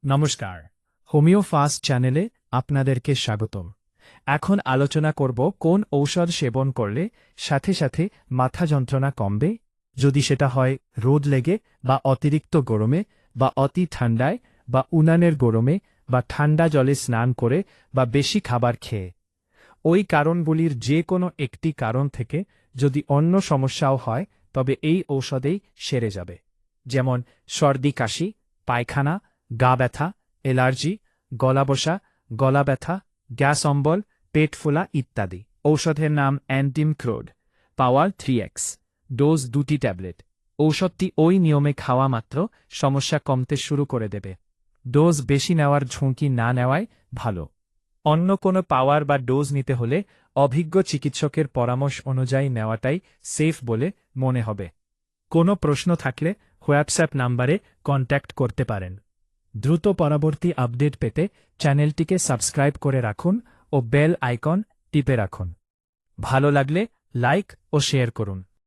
নমস্কার, homeo fast চ্যানেলে আপনাদেরকে স্বাগতম। এখন আলোচনা করব কোন ঔষধ সেবন করলে সাথে সাথে মাথা যন্ত্রণা কমবে, যদি সেটা হয় রোদ লেগে বা অতিরিক্ত গরমে বা অতি ঠান্ডায় বা উনানের গরমে বা ঠান্ডা জলে স্নান করে বা বেশি খাবার খেয়ে। ওই কারণগুলির যে কোনো একটি কারণ থেকে যদি অন্য সমস্যাও হয় তবে এই ঔষধেই সেরে যাবে, যেমন সর্দি কাশি, পায়খানা, গা ব্যথা, অ্যালার্জি, গলা বসা, গলা ব্যথা, গ্যাস অম্বল, পেট ফোলা ইত্যাদি। ঔষধের নাম অ্যান্টিমক্রোড, পাওয়ার 3x, ডোজ 2টি ট্যাবলেট। ঔষধটি ওই নিয়মে খাওয়া মাত্র সমস্যা কমতে শুরু করে দেবে। ডোজ বেশি নেওয়ার ঝুঁকি না নেওয়াই ভালো। অন্য কোনো পাওয়ার বা ডোজ নিতে হলে অভিজ্ঞ চিকিৎসকের পরামর্শ অনুযায়ী নেওয়াটাই সেফ বলে মনে হবে। কোনো প্রশ্ন থাকলে হোয়াটসঅ্যাপ নাম্বারে কন্ট্যাক্ট করতে পারেন। দ্রুত পরবর্তী আপডেট পেতে চ্যানেলটিকে সাবস্ক্রাইব করে রাখুন ও বেল আইকন টিপে রাখুন। ভালো লাগলে লাইক ও শেয়ার করুন।